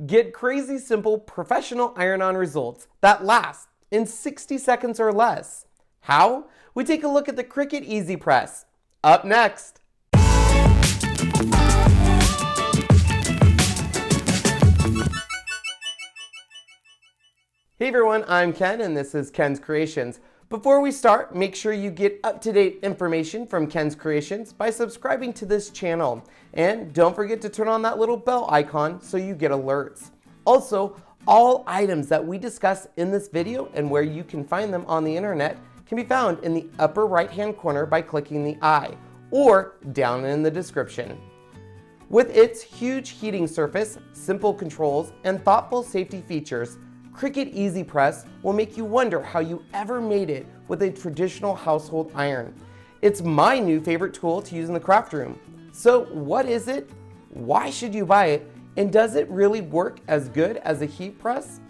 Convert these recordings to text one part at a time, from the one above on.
Get crazy simple professional iron-on results that last in 60 seconds or less. How? We take a look at the Cricut EasyPress. Up next. Hey everyone, I'm Ken and this is Ken's Creations. Before we start, make sure you get up-to-date information from Ken's Creations by subscribing to this channel. And don't forget to turn on that little bell icon so you get alerts. Also, all items that we discuss in this video and where you can find them on the internet can be found in the upper right-hand corner by clicking the I, or down in the description. With its huge heating surface, simple controls, and thoughtful safety features, Cricut EasyPress will make you wonder how you ever made it with a traditional household iron. It's my new favorite tool to use in the craft room. So what is it? Why should you buy it? And does it really work as good as a heat press?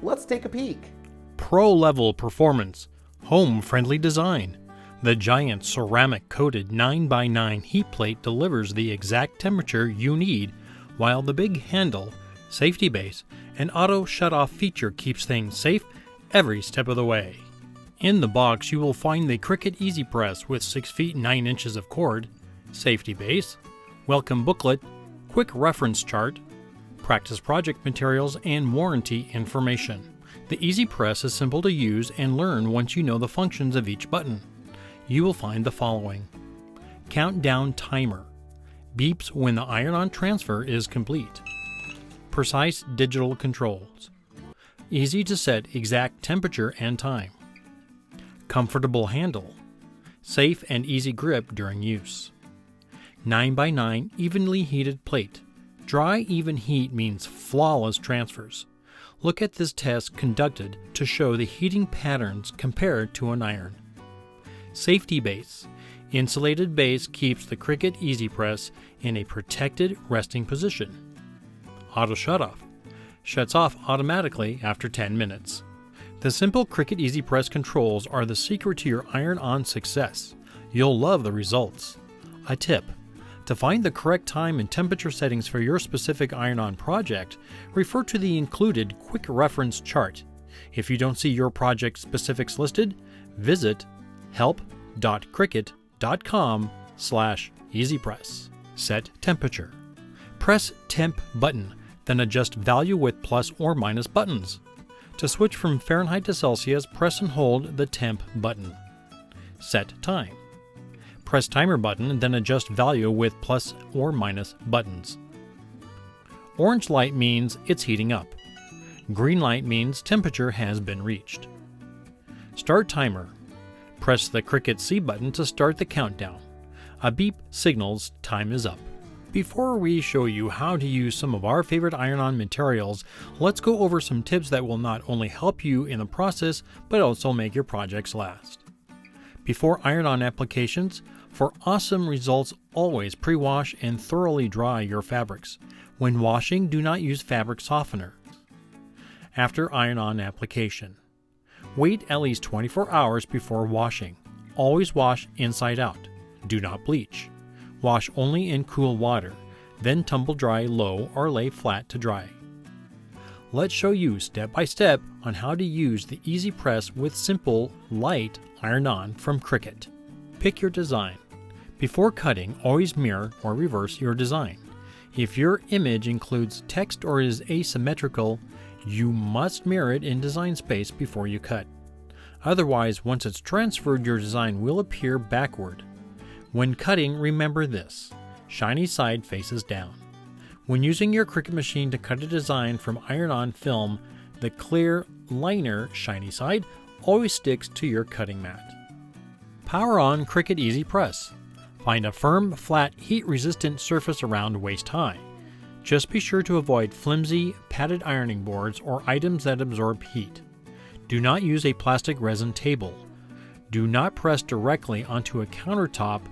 Let's take a peek. Pro-level performance, home-friendly design. The giant ceramic-coated 9x9 heat plate delivers the exact temperature you need, while the big handle, safety base, and auto shut-off feature keeps things safe every step of the way. In the box you will find the Cricut EasyPress with 6 feet 9 inches of cord, safety base, welcome booklet, quick reference chart, practice project materials, and warranty information. The EasyPress is simple to use and learn once you know the functions of each button. You will find the following: countdown timer, beeps when the iron-on transfer is complete. Precise digital controls. Easy to set exact temperature and time. Comfortable handle. Safe and easy grip during use. 9x9 evenly heated plate. Dry even heat means flawless transfers. Look at this test conducted to show the heating patterns compared to an iron. Safety base. Insulated base keeps the Cricut EasyPress in a protected resting position. Auto shutoff. Shuts off automatically after 10 minutes. The simple Cricut EasyPress controls are the secret to your iron-on success. You'll love the results. A tip: to find the correct time and temperature settings for your specific iron-on project, refer to the included quick reference chart. If you don't see your project specifics listed, visit help.cricut.com/easypress. Set temperature. Press temp button, then adjust value with plus or minus buttons. To switch from Fahrenheit to Celsius, press and hold the temp button. Set time. Press timer button, then adjust value with plus or minus buttons. Orange light means it's heating up. Green light means temperature has been reached. Start timer. Press the Cricut C button to start the countdown. A beep signals time is up. Before we show you how to use some of our favorite iron-on materials, let's go over some tips that will not only help you in the process, but also make your projects last. Before iron-on applications, for awesome results, always pre-wash and thoroughly dry your fabrics. When washing, do not use fabric softener. After iron-on application, wait at least 24 hours before washing. Always wash inside out. Do not bleach. Wash only in cool water, then tumble dry low or lay flat to dry. Let's show you step by step on how to use the EasyPress with simple, light iron-on from Cricut. Pick your design. Before cutting, always mirror or reverse your design. If your image includes text or is asymmetrical, you must mirror it in design space before you cut. Otherwise, once it's transferred, your design will appear backward. When cutting, remember this: shiny side faces down. When using your Cricut machine to cut a design from iron-on film, the clear liner shiny side always sticks to your cutting mat. Power on Cricut EasyPress. Find a firm, flat, heat-resistant surface around waist high. Just be sure to avoid flimsy, padded ironing boards or items that absorb heat. Do not use a plastic resin table. Do not press directly onto a countertop.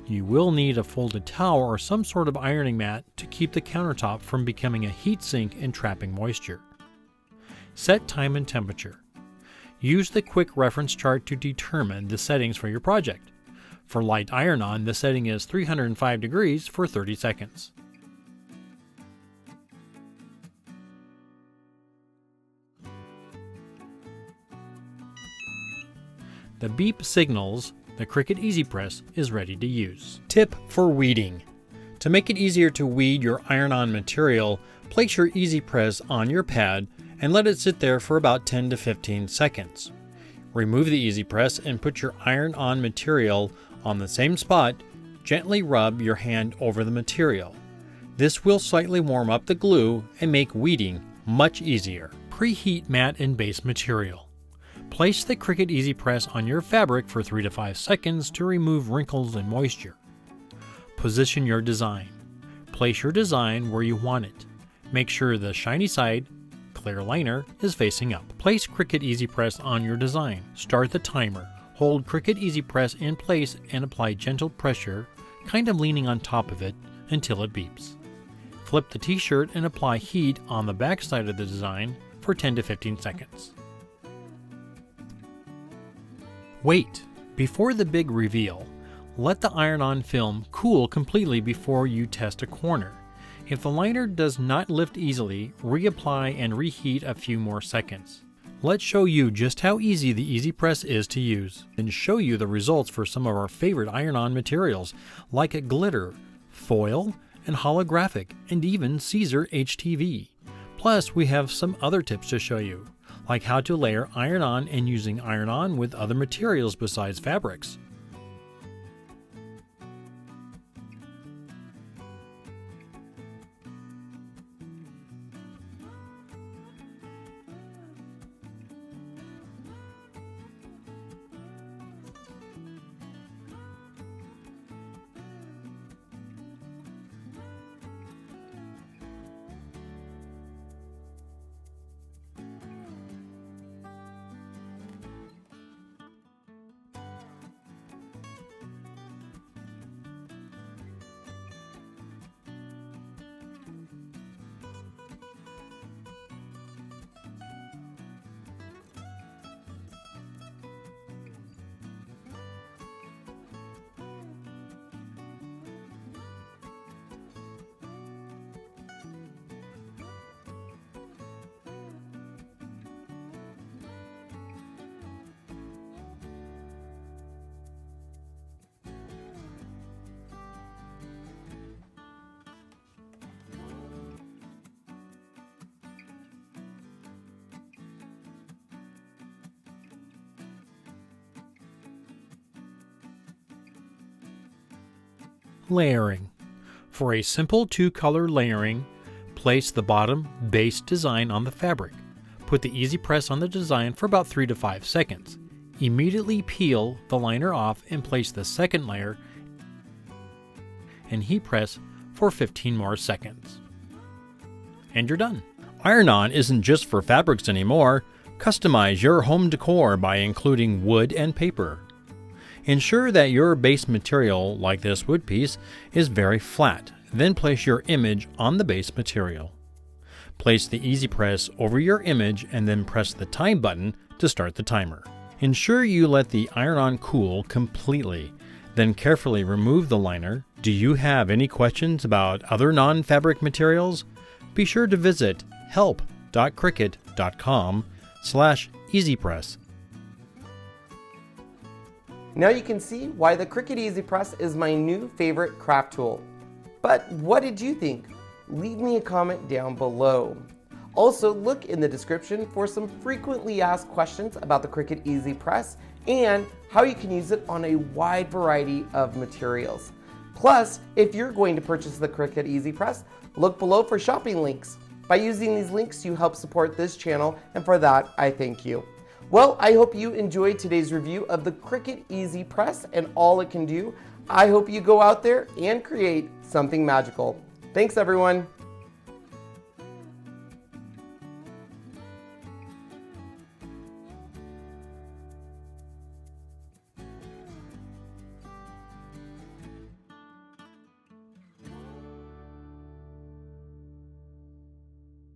You will need a folded towel or some sort of ironing mat to keep the countertop from becoming a heat sink and trapping moisture. Set time and temperature. Use the quick reference chart to determine the settings for your project. For light iron-on, the setting is 305 degrees for 30 seconds. The beep signals the Cricut EasyPress is ready to use. Tip for weeding. To make it easier to weed your iron-on material, place your EasyPress on your pad and let it sit there for about 10 to 15 seconds. Remove the EasyPress and put your iron-on material on the same spot. Gently rub your hand over the material. This will slightly warm up the glue and make weeding much easier. Preheat mat and base material. Place the Cricut EasyPress on your fabric for 3 to 5 seconds to remove wrinkles and moisture. Position your design. Place your design where you want it. Make sure the shiny side, clear liner, is facing up. Place Cricut EasyPress on your design. Start the timer. Hold Cricut EasyPress in place and apply gentle pressure, kind of leaning on top of it, until it beeps. Flip the t-shirt and apply heat on the back side of the design for 10 to 15 seconds. Wait. Before the big reveal, let the iron-on film cool completely before you test a corner. If the liner does not lift easily, reapply and reheat a few more seconds. Let's show you just how easy the EasyPress is to use, and show you the results for some of our favorite iron-on materials like glitter, foil, and holographic, and even Caesar HTV. Plus, we have some other tips to show you, like how to layer iron-on and using iron-on with other materials besides fabrics. Layering. For a simple two-color layering, place the bottom base design on the fabric. Put the EasyPress on the design for about 3 to 5 seconds. Immediately peel the liner off and place the second layer and heat press for 15 more seconds. And you're done. Iron-on isn't just for fabrics anymore. Customize your home decor by including wood and paper. Ensure that your base material, like this wood piece, is very flat. Then place your image on the base material. Place the EasyPress over your image and then press the time button to start the timer. Ensure you let the iron-on cool completely. Then carefully remove the liner. Do you have any questions about other non-fabric materials? Be sure to visit help.cricut.com/EasyPress. Now you can see why the Cricut EasyPress is my new favorite craft tool. But what did you think? Leave me a comment down below. Also, look in the description for some frequently asked questions about the Cricut EasyPress and how you can use it on a wide variety of materials. Plus, if you're going to purchase the Cricut EasyPress, look below for shopping links. By using these links, you help support this channel, and for that, I thank you. Well, I hope you enjoyed today's review of the Cricut EasyPress and all it can do. I hope you go out there and create something magical. Thanks, everyone.